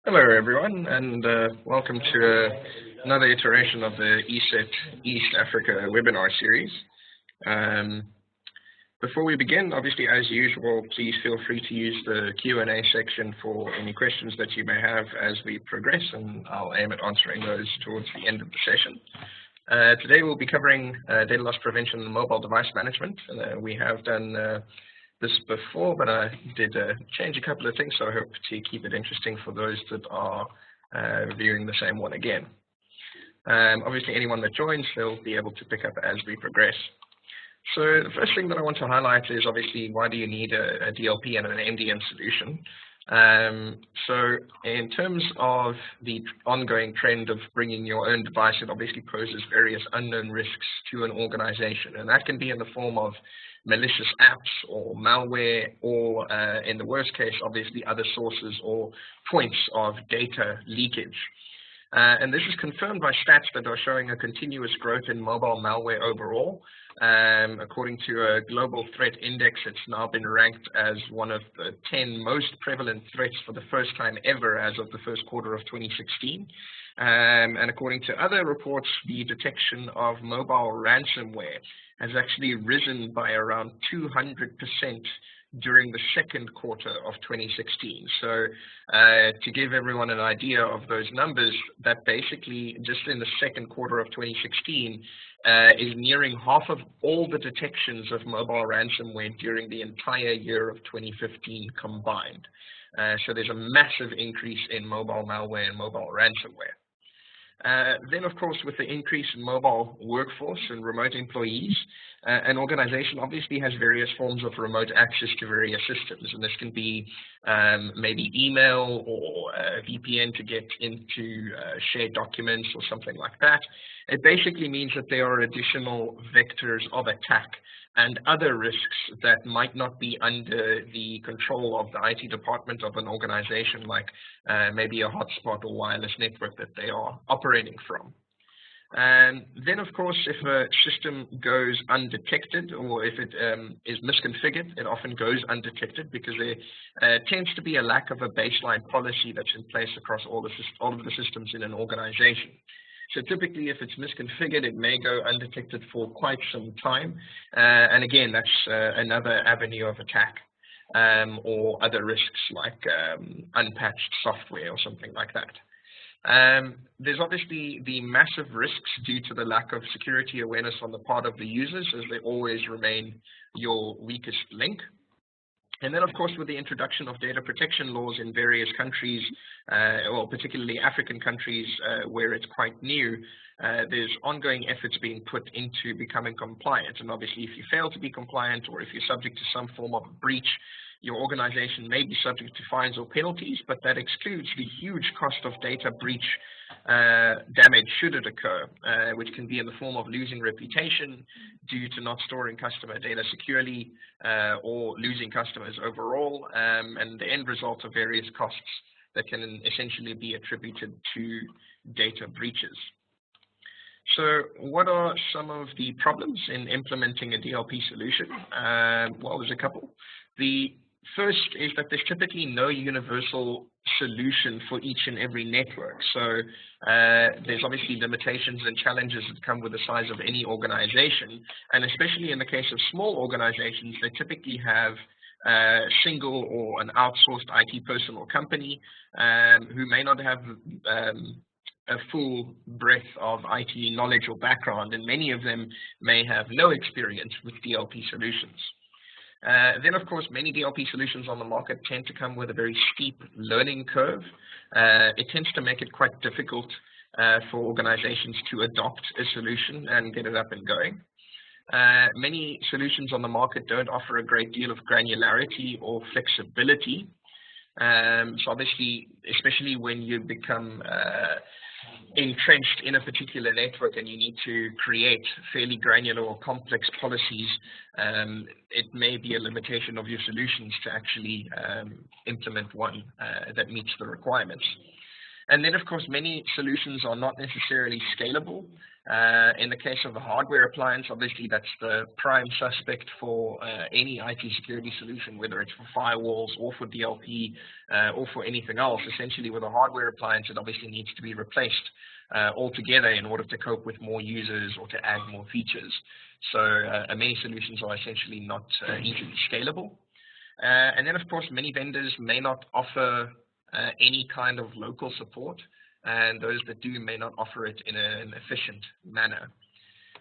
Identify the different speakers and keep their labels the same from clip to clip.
Speaker 1: Hello, everyone, and welcome to another iteration of the ESET East Africa webinar series. Um, Before we begin, obviously, as usual, please feel free to use the Q&A section for any questions that you may have as we progress, and I'll aim at answering those towards the end of the session. Today, we'll be covering data loss prevention and mobile device management. We have done this before, but I did change a couple of things, so I hope to keep it interesting for those that are viewing the same one again. Obviously, anyone that joins, they'll be able to pick up as we progress. So the first thing that I want to highlight is obviously why do you need a DLP and an MDM solution? So in terms of the ongoing trend of bringing your own device, it obviously poses various unknown risks to an organization, and that can be in the form of malicious apps or malware, or in the worst case, obviously other sources or points of data leakage. And this is confirmed by stats that are showing a continuous growth in mobile malware overall. According to a global threat index, it's now been ranked as one of the 10 most prevalent threats for the first time ever as of the first quarter of 2016. And according to other reports, the detection of mobile ransomware has actually risen by around 200% during the second quarter of 2016. So to give everyone an idea of those numbers, that basically just in the second quarter of 2016 is nearing half of all the detections of mobile ransomware during the entire year of 2015 combined. So there's a massive increase in mobile malware and mobile ransomware. Then, of course, with the increase in mobile workforce and remote employees, an organization obviously has various forms of remote access to various systems, and this can be maybe email or VPN to get into shared documents or something like that. It basically means that there are additional vectors of attack and other risks that might not be under the control of the IT department of an organization, like maybe a hotspot or wireless network that they are operating from. And then, of course, if a system goes undetected, or if it is misconfigured, it often goes undetected because there tends to be a lack of a baseline policy that's in place across all of the systems in an organization. So typically, if it's misconfigured, it may go undetected for quite some time. And again, that's another avenue of attack, or other risks like unpatched software or something like that. There's obviously the massive risks due to the lack of security awareness on the part of the users, as they always remain your weakest link. And then, of course, with the introduction of data protection laws in various countries, well, particularly African countries where it's quite new, there's ongoing efforts being put into becoming compliant. And obviously, if you fail to be compliant, or if you're subject to some form of breach, your organization may be subject to fines or penalties, but that excludes the huge cost of data breach damage should it occur, which can be in the form of losing reputation due to not storing customer data securely, or losing customers overall, and the end result of various costs that can essentially be attributed to data breaches. So what are some of the problems in implementing a DLP solution? Well, there's a couple. The first is that there's typically no universal solution for each and every network. So there's obviously limitations and challenges that come with the size of any organization. And especially in the case of small organizations, they typically have a single or an outsourced IT person or company who may not have a full breadth of IT knowledge or background, and many of them may have no experience with DLP solutions. Then, of course, many DLP solutions on the market tend to come with a very steep learning curve. It tends to make it quite difficult for organizations to adopt a solution and get it up and going. Many solutions on the market don't offer a great deal of granularity or flexibility. So obviously, especially when you become entrenched in a particular network and you need to create fairly granular or complex policies, it may be a limitation of your solutions to actually implement one that meets the requirements. And then, of course, many solutions are not necessarily scalable. In the case of a hardware appliance, obviously that's the prime suspect for any IT security solution, whether it's for firewalls or for DLP or for anything else. Essentially, with a hardware appliance, it obviously needs to be replaced altogether in order to cope with more users or to add more features. So many solutions are essentially not easily scalable. And then, of course, many vendors may not offer any kind of local support, and those that do may not offer it in an efficient manner.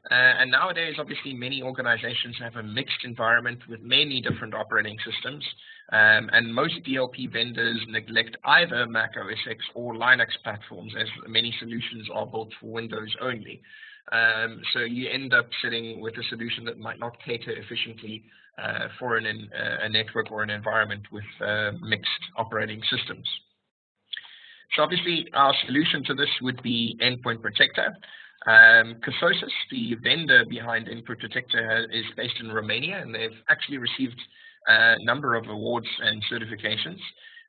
Speaker 1: And nowadays, obviously, many organizations have a mixed environment with many different operating systems, and most DLP vendors neglect either Mac OS X or Linux platforms, as many solutions are built for Windows only. So you end up sitting with a solution that might not cater efficiently for a network or an environment with mixed operating systems. So obviously, our solution to this would be Endpoint Protector. Casosis, the vendor behind Endpoint Protector, is based in Romania, and they've actually received a number of awards and certifications.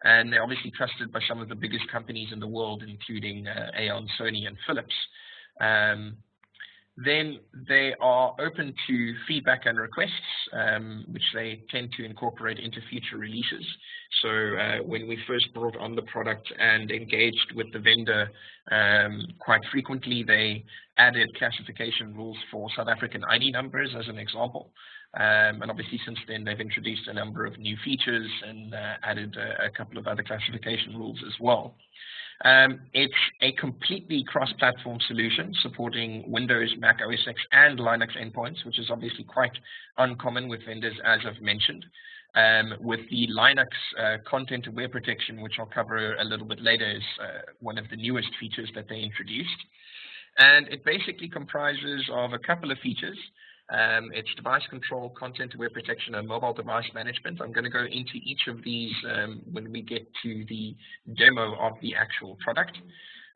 Speaker 1: And they're obviously trusted by some of the biggest companies in the world, including Aon, Sony, and Philips. Then they are open to feedback and requests, which they tend to incorporate into future releases. So when we first brought on the product and engaged with the vendor quite frequently, they added classification rules for South African ID numbers as an example. And obviously since then they've introduced a number of new features and added a couple of other classification rules as well. It's a completely cross-platform solution supporting Windows, Mac OS X, and Linux endpoints, which is obviously quite uncommon with vendors, as I've mentioned. With the Linux content-aware protection, which I'll cover a little bit later, is one of the newest features that they introduced. And it basically comprises of a couple of features. It's device control, content-aware protection, and mobile device management. I'm going to go into each of these when we get to the demo of the actual product.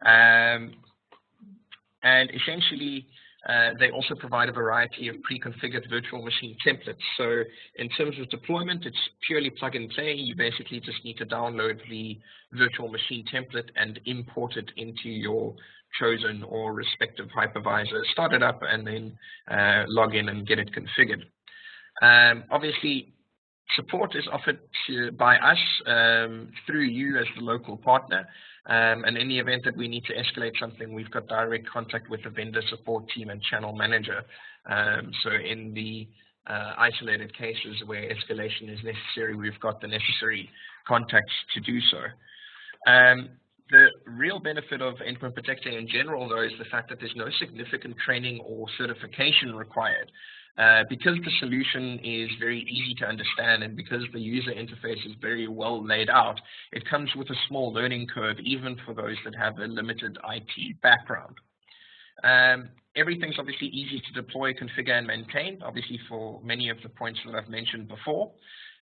Speaker 1: And essentially, they also provide a variety of pre-configured virtual machine templates. So in terms of deployment, it's purely plug and play. You basically just need to download the virtual machine template and import it into your chosen or respective hypervisor, start it up, and then log in and get it configured. Obviously, support is offered by us through you as the local partner. And in the event that we need to escalate something, we've got direct contact with the vendor support team and channel manager. So in the isolated cases where escalation is necessary, we've got the necessary contacts to do so. The real benefit of Endpoint Protector in general, though, is the fact that there's no significant training or certification required. Because the solution is very easy to understand and because the user interface is very well laid out, it comes with a small learning curve, even for those that have a limited IT background. Everything's obviously easy to deploy, configure, and maintain, obviously for many of the points that I've mentioned before.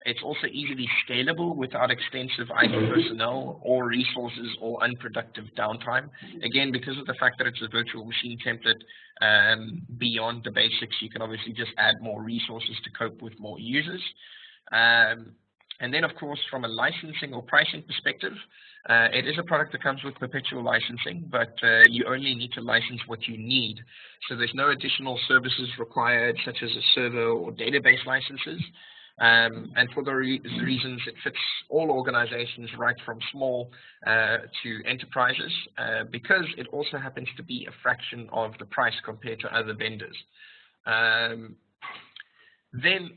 Speaker 1: It's also easily scalable without extensive IT personnel or resources or unproductive downtime. Again, because of the fact that it's a virtual machine template, beyond the basics, you can obviously just add more resources to cope with more users. And then, of course, from a licensing or pricing perspective, it is a product that comes with perpetual licensing, but you only need to license what you need. So there's no additional services required, such as a server or database licenses. And for the reasons, it fits all organizations, right from small to enterprises, because it also happens to be a fraction of the price compared to other vendors. Then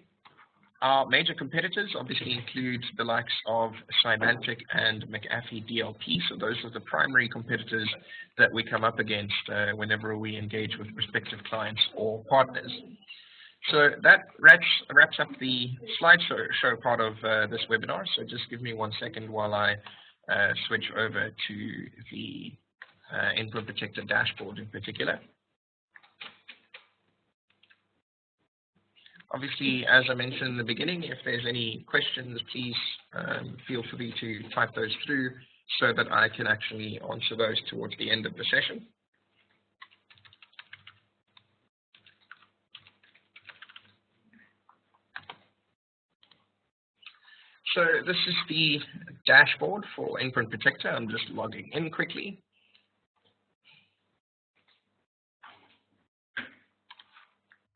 Speaker 1: our major competitors obviously include the likes of Symantec and McAfee DLP. So those are the primary competitors that we come up against whenever we engage with prospective clients or partners. So that wraps up the slideshow part of this webinar. So just give me 1 second while I switch over to the Endpoint Protector dashboard in particular. Obviously, as I mentioned in the beginning, if there's any questions, please feel free to type those through so that I can actually answer those towards the end of the session. So this is the dashboard for Endpoint Protector. I'm just logging in quickly.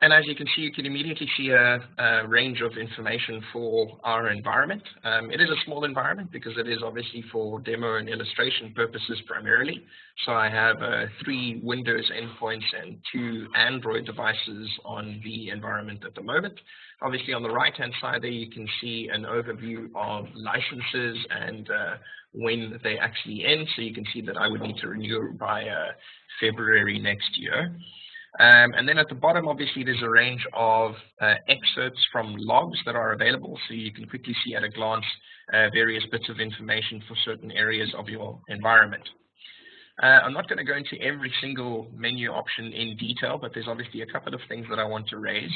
Speaker 1: And as you can see, you can immediately see a range of information for our environment. It is a small environment because it is obviously for demo and illustration purposes primarily. So I have 3 Windows endpoints and 2 Android devices on the environment at the moment. Obviously, on the right-hand side there, you can see an overview of licenses and when they actually end. So you can see that I would need to renew by February next year. And then at the bottom, obviously, there's a range of excerpts from logs that are available. So you can quickly see at a glance various bits of information for certain areas of your environment. I'm not going to go into every single menu option in detail, but there's obviously a couple of things that I want to raise.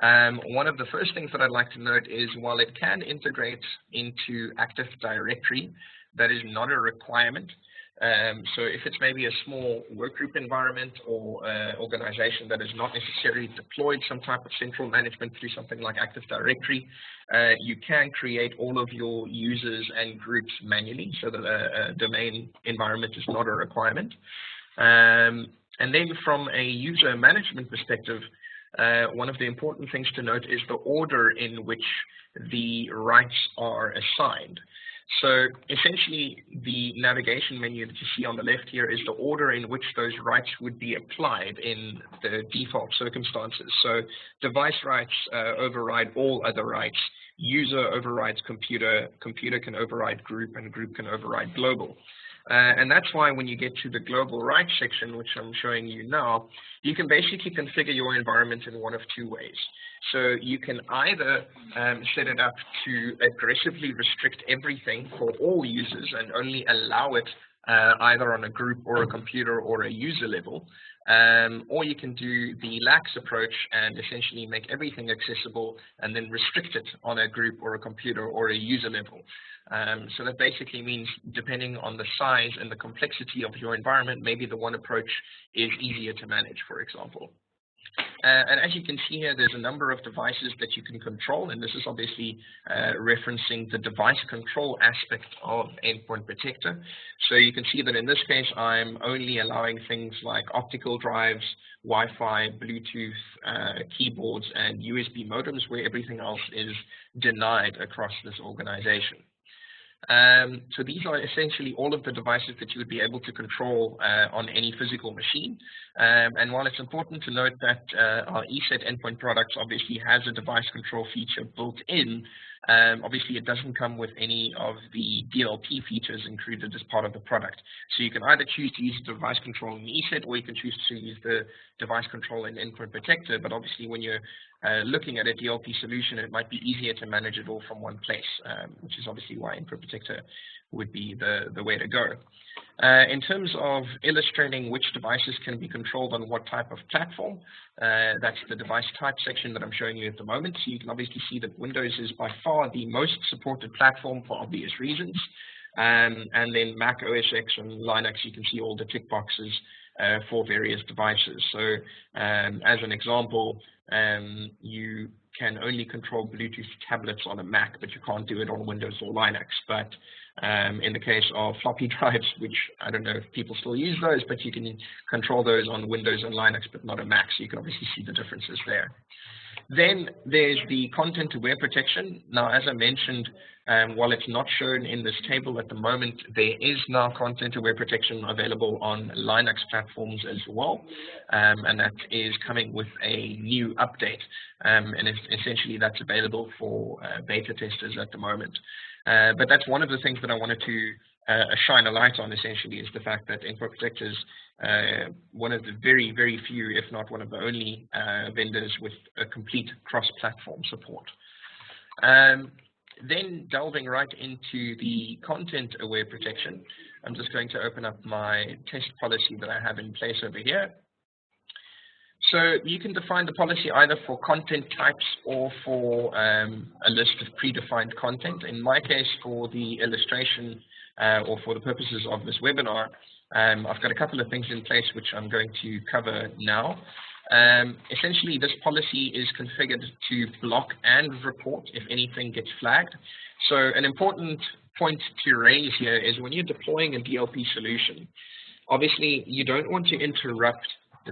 Speaker 1: One of the first things that I'd like to note is while it can integrate into Active Directory, that is not a requirement. So if it's maybe a small workgroup environment or organization that has not necessarily deployed some type of central management through something like Active Directory, you can create all of your users and groups manually, so that a domain environment is not a requirement. And then from a user management perspective, one of the important things to note is the order in which the rights are assigned. So essentially, the navigation menu that you see on the left here is the order in which those rights would be applied in the default circumstances. So device rights override all other rights. User overrides computer, computer can override group, and group can override global. And that's why when you get to the global rights section, which I'm showing you now, you can basically configure your environment in one of 2 ways. So you can either set it up to aggressively restrict everything for all users and only allow it either on a group or a computer or a user level, or you can do the lax approach and essentially make everything accessible and then restrict it on a group or a computer or a user level. So that basically means depending on the size and the complexity of your environment, maybe the one approach is easier to manage, for example. And as you can see here, there's a number of devices that you can control, and this is obviously referencing the device control aspect of Endpoint Protector. So you can see that in this case, I'm only allowing things like optical drives, Wi-Fi, Bluetooth, keyboards, and USB modems, where everything else is denied across this organization. So these are essentially all of the devices that you would be able to control on any physical machine. And while it's important to note that our ESET endpoint products obviously has a device control feature built in, obviously it doesn't come with any of the DLP features included as part of the product. So you can either choose to use device control in ESET, or you can choose to use the device control in Endpoint Protector. But obviously when you're looking at a DLP solution, it might be easier to manage it all from one place, which is obviously why Endpoint Protector would be the way to go. In terms of illustrating which devices can be controlled on what type of platform, that's the device type section that I'm showing you at the moment. So you can obviously see that Windows is by far the most supported platform for obvious reasons. And then Mac OS X and Linux, you can see all the tick boxes for various devices. So as an example, you can only control Bluetooth tablets on a Mac, but you can't do it on Windows or Linux. But in the case of floppy drives, which I don't know if people still use those, but you can control those on Windows and Linux, but not a Mac. So you can obviously see the differences there. Then there's the content-aware protection. Now, as I mentioned, while it's not shown in this table at the moment, there is now content-aware protection available on Linux platforms as well, and that is coming with a new update, and essentially that's available for beta testers at the moment. But that's one of the things that I wanted to shine a light on, essentially, is the fact that Endpoint Protector is one of the very, very few, if not one of the only vendors with a complete cross-platform support. Then delving right into the content-aware protection, I'm just going to open up my test policy that I have in place over here. So you can define the policy either for content types or for a list of predefined content. In my case, for the illustration or for the purposes of this webinar, I've got a couple of things in place which I'm going to cover now. Essentially, this policy is configured to block and report if anything gets flagged. So an important point to raise here is when you're deploying a DLP solution, obviously you don't want to interrupt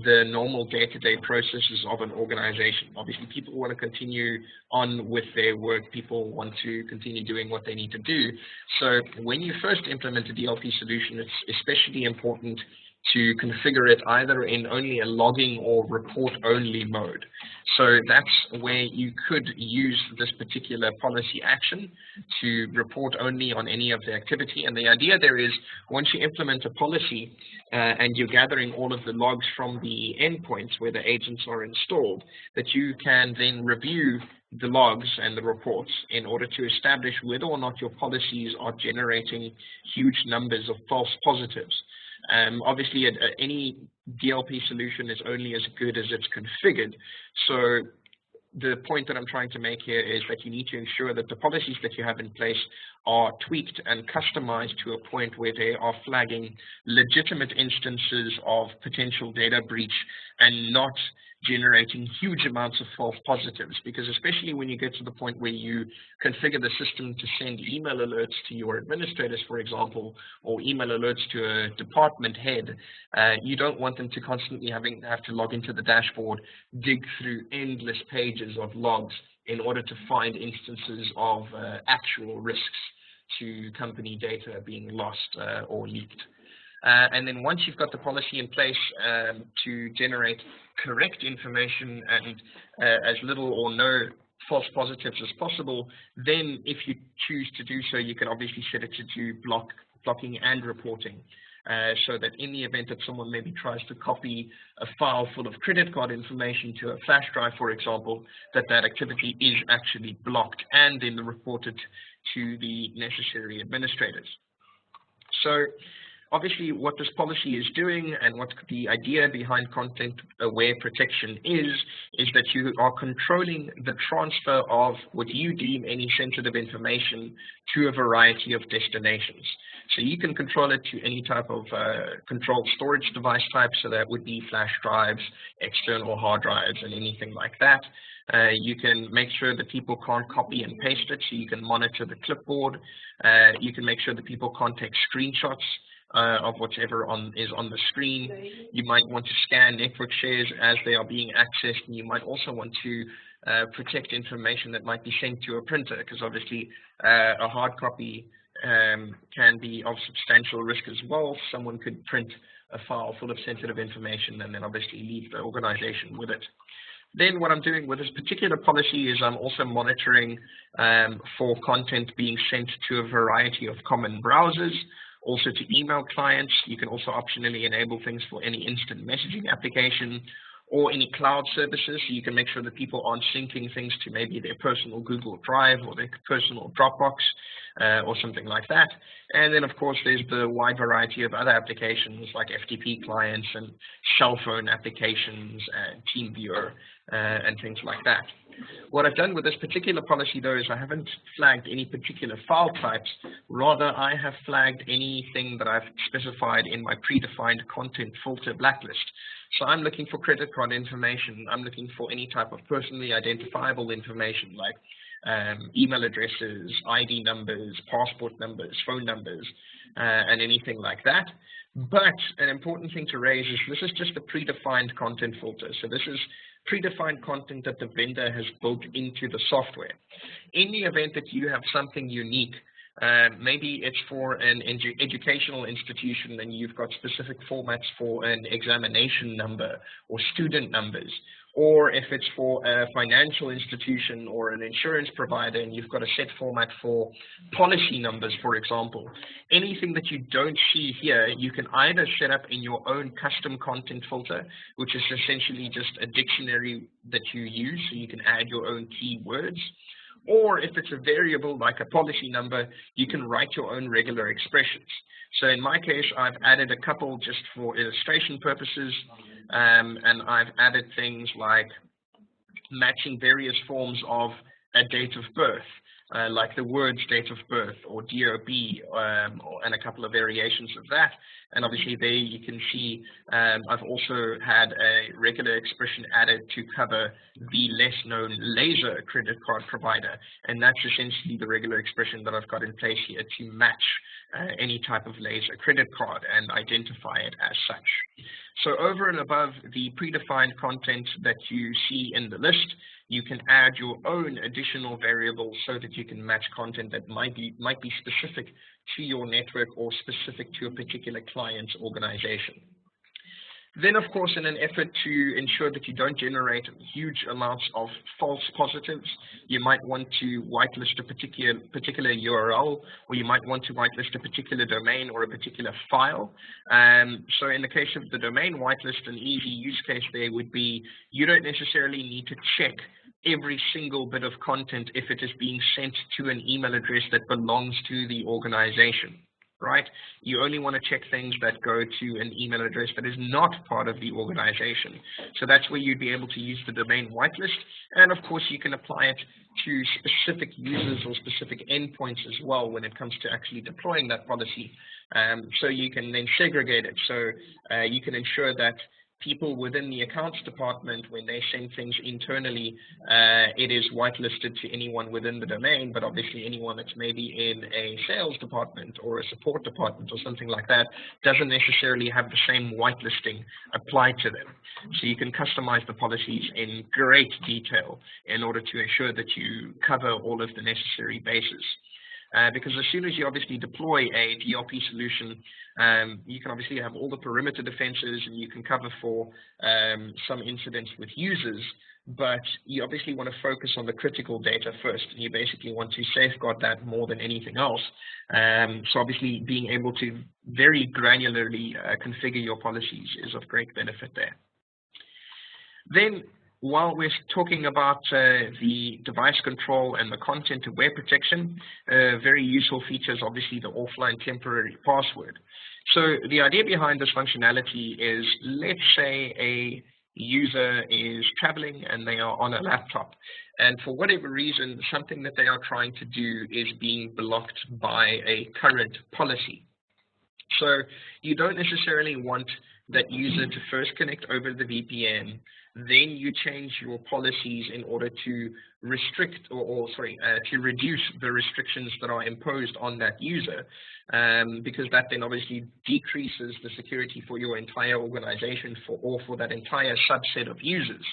Speaker 1: the normal day-to-day processes of an organization. Obviously, people want to continue on with their work. People want to continue doing what they need to do. So when you first implement a DLP solution, it's especially important to configure it either in only a logging or report-only mode. So that's where you could use this particular policy action to report only on any of the activity. And the idea there is once you implement a policy and you're gathering all of the logs from the endpoints where the agents are installed, that you can then review the logs and the reports in order to establish whether or not your policies are generating huge numbers of false positives. Obviously, any DLP solution is only as good as it's configured. So the point that I'm trying to make here is that you need to ensure that the policies that you have in place are tweaked and customized to a point where they are flagging legitimate instances of potential data breach and not generating huge amounts of false positives, because especially when you get to the point where you configure the system to send email alerts to your administrators, for example, or email alerts to a department head, you don't want them to constantly have to log into the dashboard, dig through endless pages of logs in order to find instances of actual risks to company data being lost or leaked. And then once you've got the policy in place to generate correct information and as little or no false positives as possible, then if you choose to do so, you can obviously set it to do blocking and reporting. So that in the event that someone maybe tries to copy a file full of credit card information to a flash drive, for example, that activity is actually blocked and then reported to the necessary administrators. So obviously, what this policy is doing and what the idea behind content-aware protection is that you are controlling the transfer of what you deem any sensitive information to a variety of destinations. So you can control it to any type of controlled storage device type, so that would be flash drives, external hard drives, and anything like that. You can make sure that people can't copy and paste it, so you can monitor the clipboard. You can make sure that people can't take screenshots of whatever is on the screen. You might want to scan network shares as they are being accessed, and you might also want to protect information that might be sent to a printer, because obviously a hard copy can be of substantial risk as well. Someone could print a file full of sensitive information and then obviously leave the organization with it. Then what I'm doing with this particular policy is I'm also monitoring for content being sent to a variety of common browsers, also to email clients. You can also optionally enable things for any instant messaging application or any cloud services, so you can make sure that people aren't syncing things to maybe their personal Google Drive or their personal Dropbox or something like that. And then, of course, there's the wide variety of other applications like FTP clients and cell phone applications and TeamViewer and things like that. What I've done with this particular policy, though, is I haven't flagged any particular file types. Rather, I have flagged anything that I've specified in my predefined content filter blacklist. So I'm looking for credit card information. I'm looking for any type of personally identifiable information like email addresses, ID numbers, passport numbers, phone numbers, and anything like that. But an important thing to raise is this is just a predefined content filter. So this is predefined content that the vendor has built into the software. In the event that you have something unique, maybe it's for an educational institution and you've got specific formats for an examination number or student numbers, or if it's for a financial institution or an insurance provider and you've got a set format for policy numbers, for example, anything that you don't see here, you can either set up in your own custom content filter, which is essentially just a dictionary that you use, so you can add your own keywords. Or if it's a variable like a policy number, you can write your own regular expressions. So in my case, I've added a couple just for illustration purposes, and I've added things like matching various forms of a date of birth, like the words date of birth or DOB, and a couple of variations of that. And obviously there you can see I've also had a regular expression added to cover the less known laser credit card provider. And that's essentially the regular expression that I've got in place here to match any type of laser credit card and identify it as such. So over and above the predefined content that you see in the list, you can add your own additional variables so that you can match content that might be specific to your network or specific to a particular client's organization. Then, of course, in an effort to ensure that you don't generate huge amounts of false positives, you might want to whitelist a particular URL, or you might want to whitelist a particular domain or a particular file. So in the case of the domain whitelist, an easy use case there would be you don't necessarily need to check every single bit of content if it is being sent to an email address that belongs to the organization. Right? You only want to check things that go to an email address that is not part of the organization. So that's where you'd be able to use the domain whitelist. And of course, you can apply it to specific users or specific endpoints as well when it comes to actually deploying that policy. So you can then segregate it. So you can ensure that people within the accounts department, when they send things internally, it is whitelisted to anyone within the domain, but obviously anyone that's maybe in a sales department or a support department or something like that doesn't necessarily have the same whitelisting applied to them. So you can customize the policies in great detail in order to ensure that you cover all of the necessary bases. Because as soon as you obviously deploy a DLP solution, you can obviously have all the perimeter defenses and you can cover for some incidents with users, but you obviously want to focus on the critical data first, and you basically want to safeguard that more than anything else. So obviously being able to very granularly configure your policies is of great benefit there. Then, while we're talking about the device control and the content-aware protection, very useful feature is obviously the offline temporary password. So the idea behind this functionality is, let's say a user is traveling and they are on a laptop, and for whatever reason, something that they are trying to do is being blocked by a current policy. So you don't necessarily want that user to first connect over the VPN, then you change your policies in order to restrict to reduce the restrictions that are imposed on that user, because that then obviously decreases the security for your entire organization or for that entire subset of users.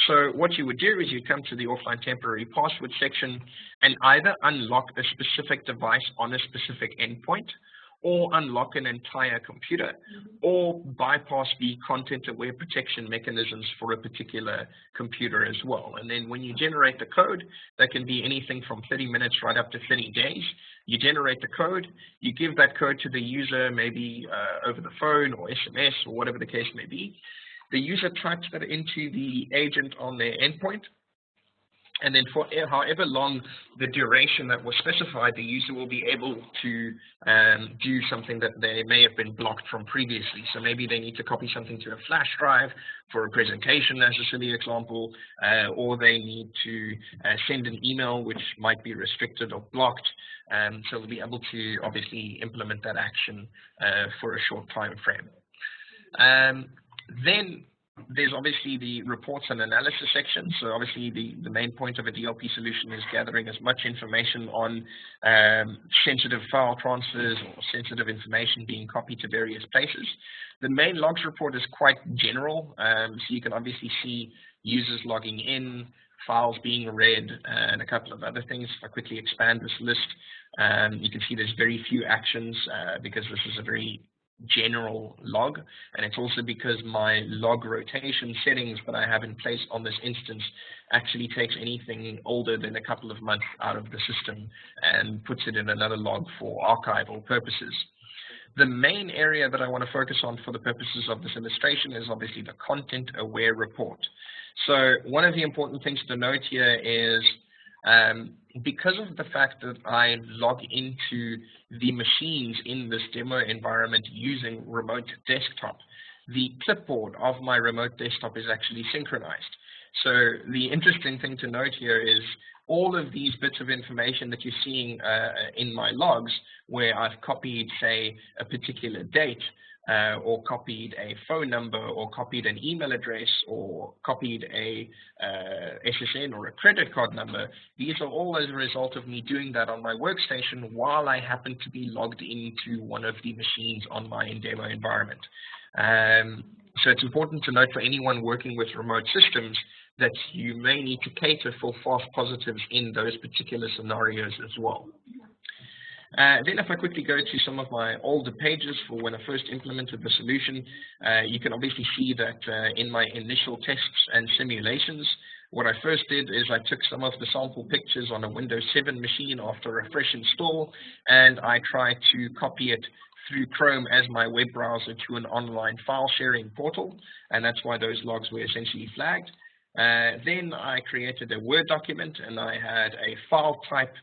Speaker 1: So what you would do is you come to the offline temporary password section and either unlock a specific device on a specific endpoint, or unlock an entire computer, or bypass the content-aware protection mechanisms for a particular computer as well. And then when you generate the code, that can be anything from 30 minutes right up to 30 days. You generate the code, you give that code to the user, maybe over the phone or SMS or whatever the case may be. The user types that into the agent on their endpoint, and then for however long the duration that was specified, the user will be able to do something that they may have been blocked from previously. So maybe they need to copy something to a flash drive for a presentation, as a silly example, or they need to send an email which might be restricted or blocked. So they'll be able to obviously implement that action for a short time frame. Then there's obviously the reports and analysis section. So obviously the main point of a DLP solution is gathering as much information on sensitive file transfers or sensitive information being copied to various places. The main logs report is quite general. So you can obviously see users logging in, files being read, and a couple of other things. If I quickly expand this list, you can see there's very few actions because this is a very general log, and it's also because my log rotation settings that I have in place on this instance actually takes anything older than a couple of months out of the system and puts it in another log for archival purposes. The main area that I want to focus on for the purposes of this illustration is obviously the content-aware report. So one of the important things to note here is because of the fact that I log into the machines in this demo environment using remote desktop, the clipboard of my remote desktop is actually synchronized. So the interesting thing to note here is all of these bits of information that you're seeing in my logs, where I've copied, say, a particular date, or copied a phone number, or copied an email address, or copied a SSN or a credit card number. These are all as a result of me doing that on my workstation while I happen to be logged into one of the machines on my demo environment. So it's important to note for anyone working with remote systems that you may need to cater for false positives in those particular scenarios as well. Then if I quickly go to some of my older pages for when I first implemented the solution, you can obviously see that in my initial tests and simulations, what I first did is I took some of the sample pictures on a Windows 7 machine after a fresh install, and I tried to copy it through Chrome as my web browser to an online file sharing portal, and that's why those logs were essentially flagged. Then I created a Word document, and I had a file type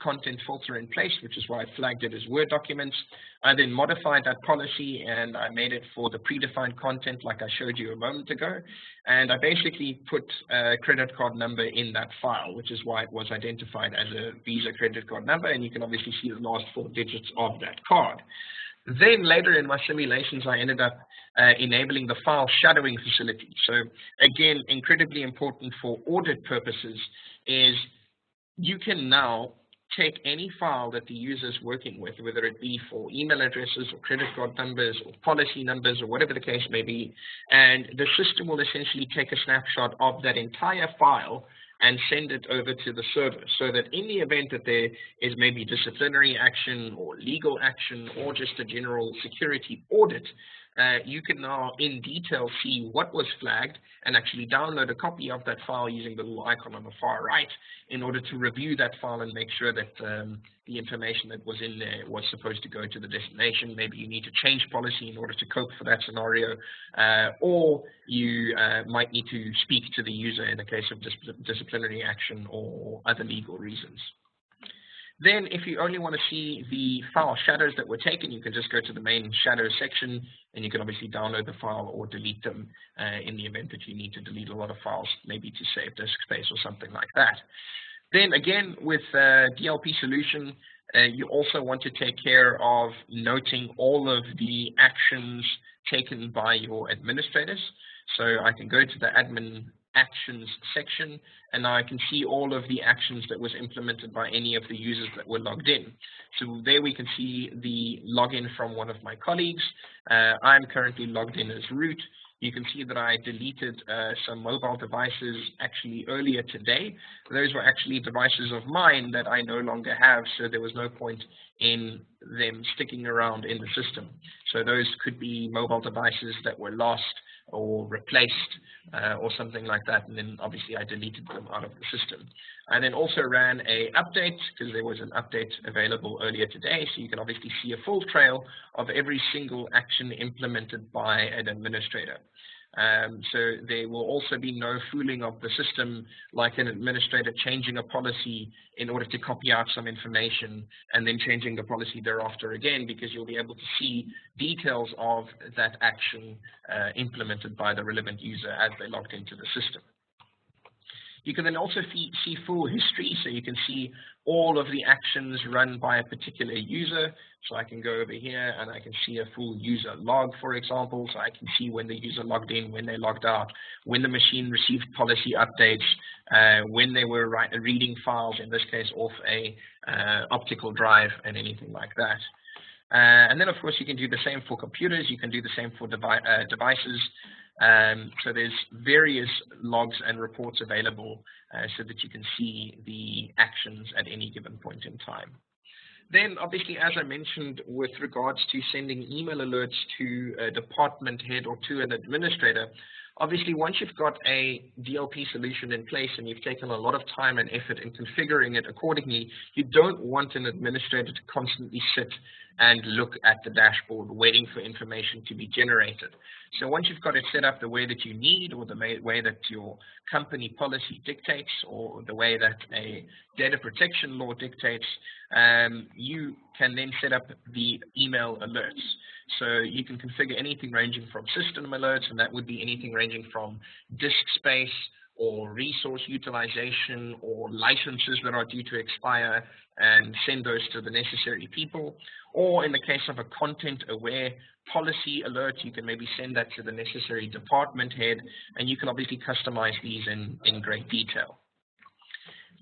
Speaker 1: content filter in place, which is why I flagged it as Word documents. I then modified that policy, and I made it for the predefined content like I showed you a moment ago. And I basically put a credit card number in that file, which is why it was identified as a Visa credit card number, and you can obviously see the last 4 digits of that card. Then later in my simulations, I ended up enabling the file shadowing facility. So again, incredibly important for audit purposes is you can now take any file that the user is working with, whether it be for email addresses or credit card numbers or policy numbers or whatever the case may be, and the system will essentially take a snapshot of that entire file and send it over to the server, so that in the event that there is maybe disciplinary action or legal action or just a general security audit, you can now in detail see what was flagged and actually download a copy of that file using the little icon on the far right in order to review that file and make sure that the information that was in there was supposed to go to the destination. Maybe you need to change policy in order to cope for that scenario, or you might need to speak to the user in the case of disciplinary action or other legal reasons. Then if you only want to see the file shadows that were taken, you can just go to the main shadows section, and you can obviously download the file or delete them in the event that you need to delete a lot of files, maybe to save disk space or something like that. Then again, with DLP solution, you also want to take care of noting all of the actions taken by your administrators. So I can go to the admin actions section, and now I can see all of the actions that was implemented by any of the users that were logged in. So there we can see the login from one of my colleagues. I'm currently logged in as root. You can see that I deleted some mobile devices actually earlier today. Those were actually devices of mine that I no longer have, so there was no point in them sticking around in the system. So those could be mobile devices that were lost or replaced or something like that, and then obviously I deleted them out of the system. I then also ran a update because there was an update available earlier today, so you can obviously see a full trail of every single action implemented by an administrator. So there will also be no fooling of the system like an administrator changing a policy in order to copy out some information and then changing the policy thereafter again, because you'll be able to see details of that action implemented by the relevant user as they logged into the system. You can then also see full history, so you can see all of the actions run by a particular user. So I can go over here and I can see a full user log, for example. So I can see when the user logged in, when they logged out, when the machine received policy updates, when they were reading files, in this case off a optical drive and anything like that. And then, of course, you can do the same for computers. You can do the same for devices. So there's various logs and reports available so that you can see the actions at any given point in time. Then, obviously, as I mentioned, with regards to sending email alerts to a department head or to an administrator, obviously, once you've got a DLP solution in place and you've taken a lot of time and effort in configuring it accordingly, you don't want an administrator to constantly sit and look at the dashboard waiting for information to be generated. So once you've got it set up the way that you need, or the way that your company policy dictates, or the way that a data protection law dictates, you can then set up the email alerts. So you can configure anything ranging from system alerts, and that would be anything ranging from disk space or resource utilization or licenses that are due to expire, and send those to the necessary people. Or in the case of a content-aware policy alert, you can maybe send that to the necessary department head, and you can obviously customize these in great detail.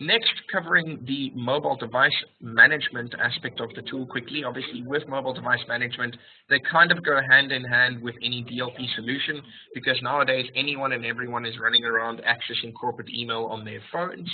Speaker 1: Next, covering the mobile device management aspect of the tool quickly. Obviously, with mobile device management, they kind of go hand in hand with any DLP solution, because nowadays anyone and everyone is running around accessing corporate email on their phones.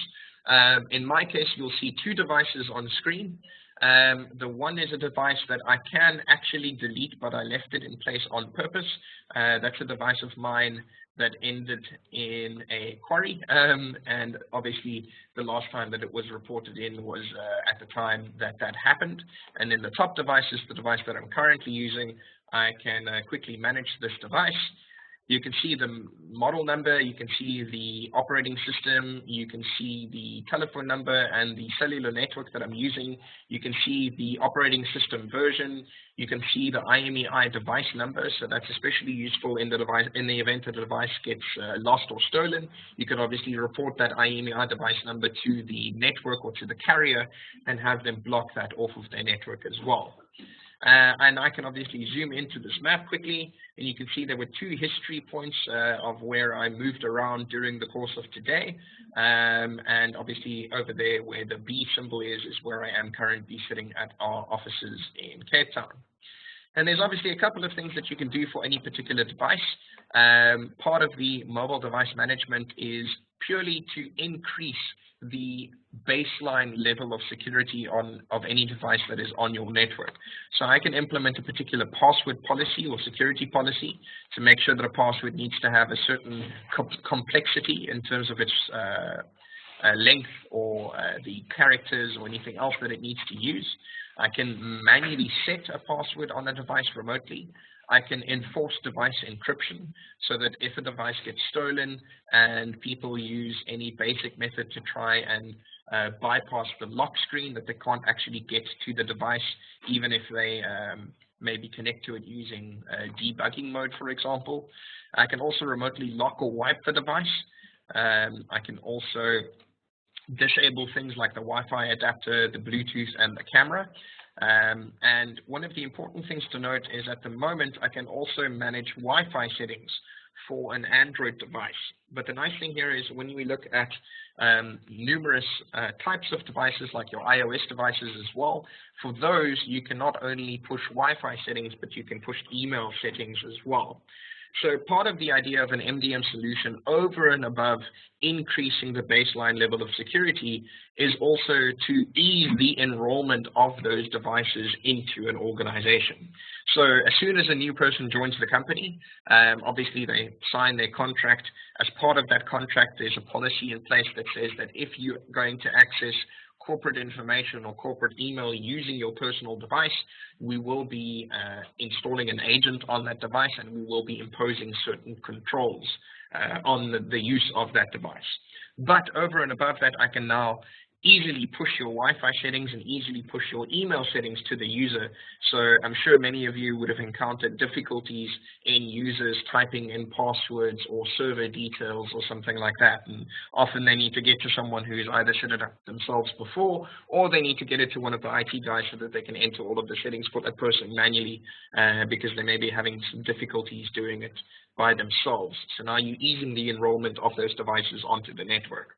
Speaker 1: In my case, you'll see two devices on screen. The one is a device that I can actually delete, but I left it in place on purpose. That's a device of mine that ended in a quarry, and obviously the last time that it was reported in was at the time that that happened. And then the top device is the device that I'm currently using. I can quickly manage this device. You can see the model number, you can see the operating system, you can see the telephone number and the cellular network that I'm using. You can see the operating system version. You can see the IMEI device number, so that's especially useful in the event that the device gets lost or stolen. You can obviously report that IMEI device number to the network or to the carrier and have them block that off of their network as well. And I can obviously zoom into this map quickly, and you can see there were two history points of where I moved around during the course of today. And obviously over there where the B symbol is where I am currently sitting at our offices in Cape Town. And there's obviously a couple of things that you can do for any particular device. Part of the mobile device management is purely to increase the baseline level of security of any device that is on your network. So I can implement a particular password policy or security policy to make sure that a password needs to have a certain complexity in terms of its length or the characters or anything else that it needs to use. I can manually set a password on a device remotely. I can enforce device encryption so that if a device gets stolen and people use any basic method to try and bypass the lock screen, that they can't actually get to the device, even if they maybe connect to it using debugging mode, for example. I can also remotely lock or wipe the device. I can also disable things like the Wi-Fi adapter, the Bluetooth, and the camera. And one of the important things to note is at the moment I can also manage Wi-Fi settings for an Android device. But the nice thing here is when we look at numerous types of devices like your iOS devices as well, for those you can not only push Wi-Fi settings, but you can push email settings as well. So part of the idea of an MDM solution over and above increasing the baseline level of security is also to ease the enrollment of those devices into an organization. So as soon as a new person joins the company, obviously they sign their contract. As part of that contract, there's a policy in place that says that if you're going to access corporate information or corporate email using your personal device, we will be installing an agent on that device, and we will be imposing certain controls on the use of that device. But over and above that, I can now easily push your Wi-Fi settings and easily push your email settings to the user. So I'm sure many of you would have encountered difficulties in users typing in passwords or server details or something like that. And often they need to get to someone who's either set it up themselves before, or they need to get it to one of the IT guys so that they can enter all of the settings for that person manually because they may be having some difficulties doing it by themselves. So now you're easing the enrollment of those devices onto the network.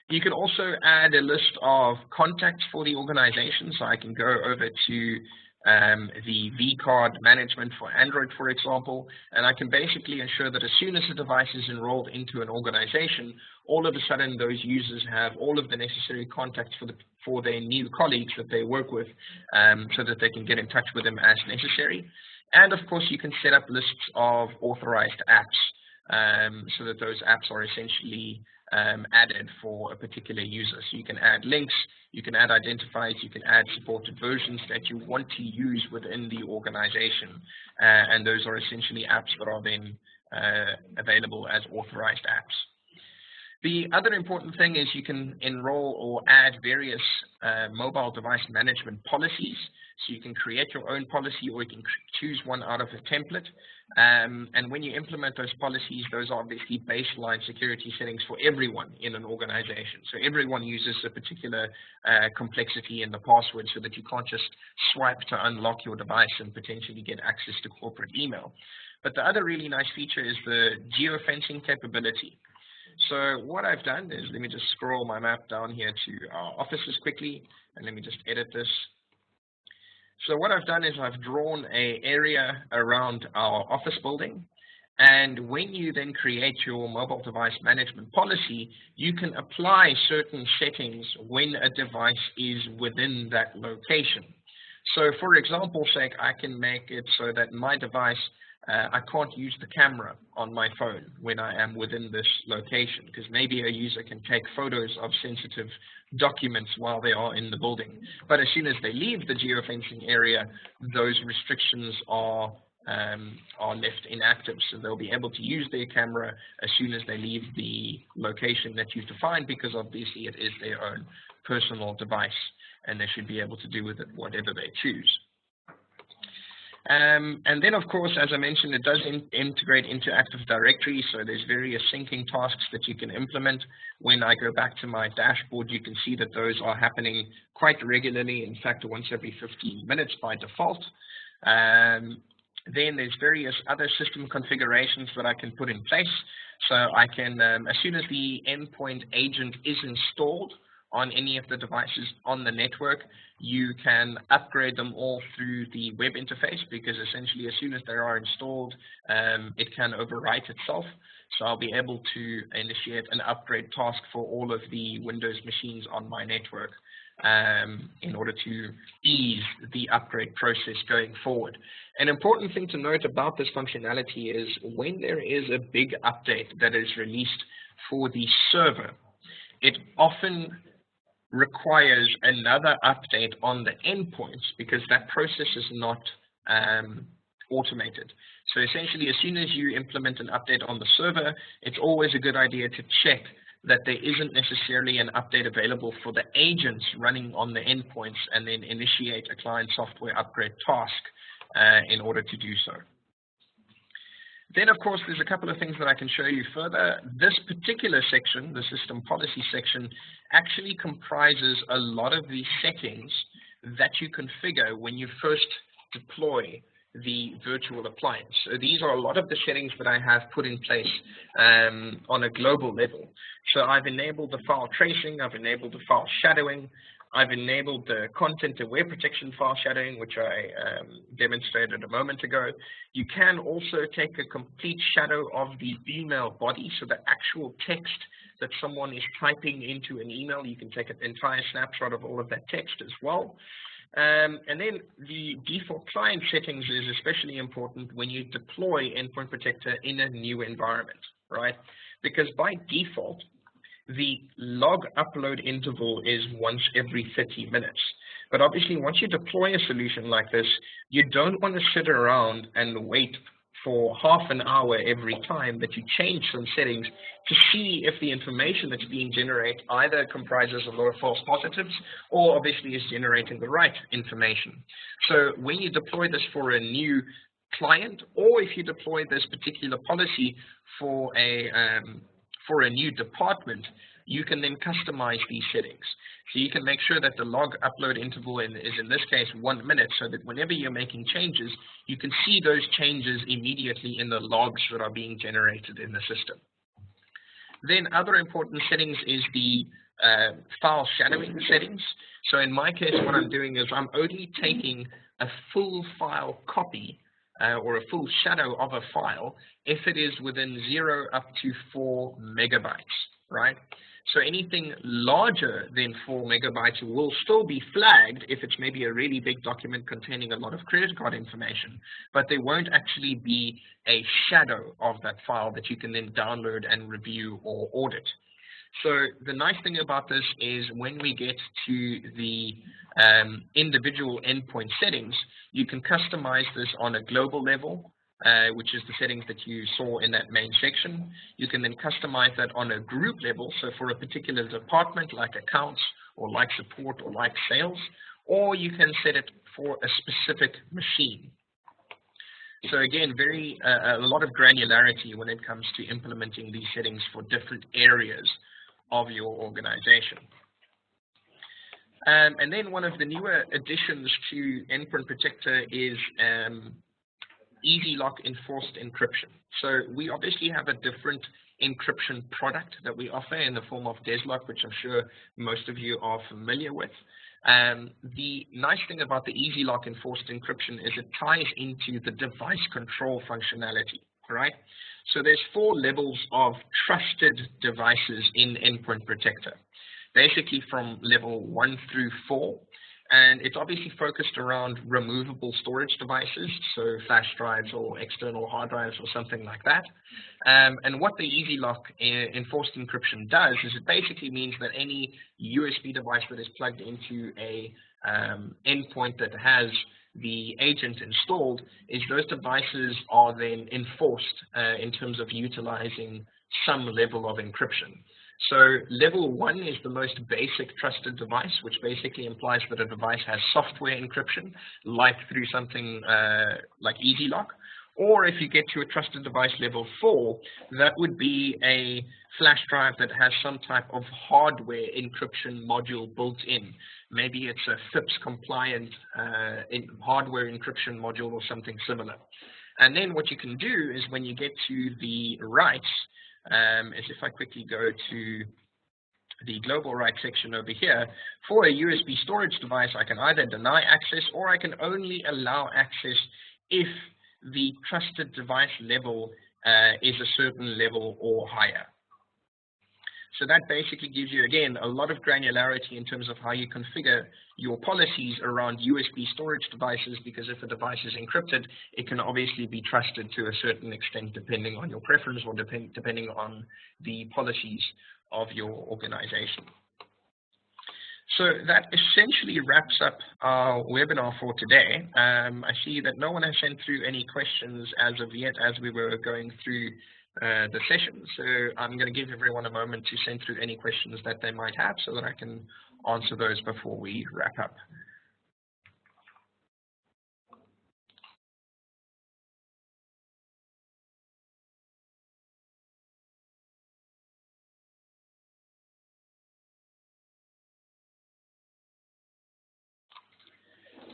Speaker 1: You can also add a list of contacts for the organization. So I can go over to the vCard management for Android, for example, and I can basically ensure that as soon as the device is enrolled into an organization, all of a sudden those users have all of the necessary contacts for their new colleagues that they work with so that they can get in touch with them as necessary. And of course, you can set up lists of authorized apps so that those apps are essentially added for a particular user. So you can add links, you can add identifiers, you can add supported versions that you want to use within the organization. And those are essentially apps that are then available as authorized apps. The other important thing is you can enroll or add various mobile device management policies. So you can create your own policy, or you can choose one out of a template. And when you implement those policies, those are obviously baseline security settings for everyone in an organization. So everyone uses a particular complexity in the password, so that you can't just swipe to unlock your device and potentially get access to corporate email. But the other really nice feature is the geofencing capability. So what I've done is, let me just scroll my map down here to our offices quickly, and let me just edit this. So what I've done is I've drawn an area around our office building, and when you then create your mobile device management policy, you can apply certain settings when a device is within that location. So for example's sake, I can make it so that my device, I can't use the camera on my phone when I am within this location, because maybe a user can take photos of sensitive documents while they are in the building. But as soon as they leave the geofencing area, those restrictions are left inactive. So they'll be able to use their camera as soon as they leave the location that you've defined, because obviously it is their own personal device, and they should be able to do with it whatever they choose. And then, of course, as I mentioned, it does integrate into Active Directory, so there's various syncing tasks that you can implement. When I go back to my dashboard, you can see that those are happening quite regularly, in fact, once every 15 minutes by default. Then there's various other system configurations that I can put in place. So I can, as soon as the endpoint agent is installed on any of the devices on the network, you can upgrade them all through the web interface, because essentially as soon as they are installed, it can overwrite itself. So I'll be able to initiate an upgrade task for all of the Windows machines on my network in order to ease the upgrade process going forward. An important thing to note about this functionality is when there is a big update that is released for the server, it often requires another update on the endpoints, because that process is not automated. So essentially, as soon as you implement an update on the server, it's always a good idea to check that there isn't necessarily an update available for the agents running on the endpoints, and then initiate a client software upgrade task in order to do so. Then, of course, there's a couple of things that I can show you further. This particular section, the system policy section, actually comprises a lot of the settings that you configure when you first deploy the virtual appliance. So these are a lot of the settings that I have put in place on a global level. So I've enabled the file tracing, I've enabled the file shadowing, I've enabled the content-aware protection file shadowing, which I demonstrated a moment ago. You can also take a complete shadow of the email body, so the actual text that someone is typing into an email, you can take an entire snapshot of all of that text as well. And then the default client settings is especially important when you deploy Endpoint Protector in a new environment, right? Because by default, the log upload interval is once every 30 minutes. But obviously, once you deploy a solution like this, you don't want to sit around and wait for half an hour every time that you change some settings to see if the information that's being generated either comprises a lot of false positives or obviously is generating the right information. So when you deploy this for a new client, or if you deploy this particular policy for a new department, you can then customize these settings. So you can make sure that the log upload interval is in this case 1 minute, so that whenever you're making changes, you can see those changes immediately in the logs that are being generated in the system. Then other important settings is the file shadowing settings. So in my case, what I'm doing is I'm only taking a full file copy or a full shadow of a file if it is within 0 up to 4 megabytes, right? So anything larger than 4 megabytes will still be flagged if it's maybe a really big document containing a lot of credit card information, but there won't actually be a shadow of that file that you can then download and review or audit. So the nice thing about this is when we get to the individual endpoint settings, you can customize this on a global level, which is the settings that you saw in that main section. You can then customize that on a group level, so for a particular department like accounts or like support or like sales, or you can set it for a specific machine. So again, a lot of granularity when it comes to implementing these settings for different areas of your organization. And then one of the newer additions to Endpoint Protector is EasyLock enforced encryption. So we obviously have a different encryption product that we offer in the form of DesLock, which I'm sure most of you are familiar with. The nice thing about the EasyLock enforced encryption is it ties into the device control functionality, right? So there's 4 levels of trusted devices in Endpoint Protector, basically from level 1 through 4. And it's obviously focused around removable storage devices, so flash drives or external hard drives or something like that. And what the EasyLock enforced encryption does is it basically means that any USB device that is plugged into a endpoint that has the agent installed, is those devices are then enforced in terms of utilizing some level of encryption. So level 1 is the most basic trusted device, which basically implies that a device has software encryption, like through something like EasyLock. Or if you get to a trusted device level 4, that would be a flash drive that has some type of hardware encryption module built in. Maybe it's a FIPS compliant hardware encryption module or something similar. And then what you can do is when you get to the rights, is if I quickly go to the global rights section over here, for a USB storage device, I can either deny access or I can only allow access if the trusted device level is a certain level or higher. So that basically gives you, again, a lot of granularity in terms of how you configure your policies around USB storage devices, because if a device is encrypted, it can obviously be trusted to a certain extent depending on your preference or depending on the policies of your organization. So that essentially wraps up our webinar for today. I see that no one has sent through any questions as of yet as we were going through the session. So I'm going to give everyone a moment to send through any questions that they might have so that I can answer those before we wrap up.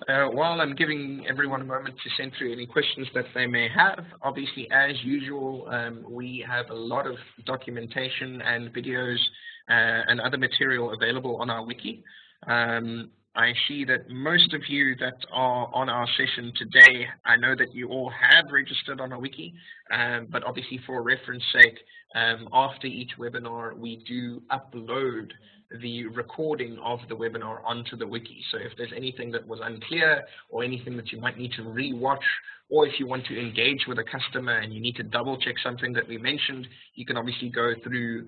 Speaker 1: While I'm giving everyone a moment to send through any questions that they may have, obviously, as usual, we have a lot of documentation and videos and other material available on our wiki. I see that most of you that are on our session today, I know that you all have registered on our wiki, but obviously for reference sake, after each webinar, we do upload the recording of the webinar onto the wiki. So if there's anything that was unclear or anything that you might need to re-watch, or if you want to engage with a customer and you need to double check something that we mentioned, you can obviously go through,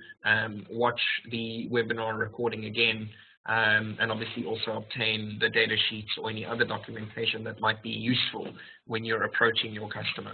Speaker 1: watch the webinar recording again, and obviously also obtain the data sheets or any other documentation that might be useful when you're approaching your customer.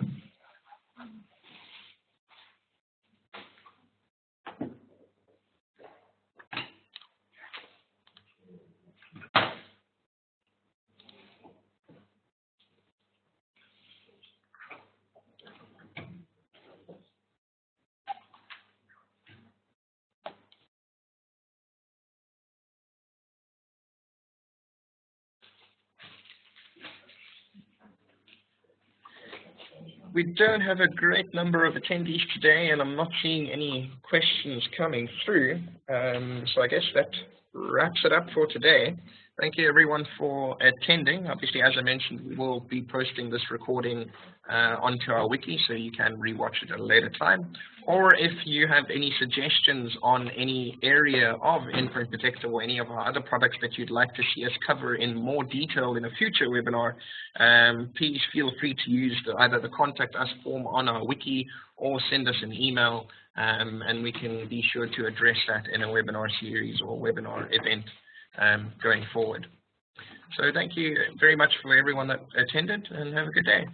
Speaker 1: We don't have a great number of attendees today, and I'm not seeing any questions coming through. So I guess that wraps it up for today. Thank you, everyone, for attending. Obviously, as I mentioned, we will be posting this recording onto our wiki, so you can rewatch it at a later time. Or if you have any suggestions on any area of Endpoint Protector or any of our other products that you'd like to see us cover in more detail in a future webinar, please feel free to use either the Contact Us form on our wiki or send us an email, and we can be sure to address that in a webinar series or webinar event going forward. So thank you very much for everyone that attended, and have a good day.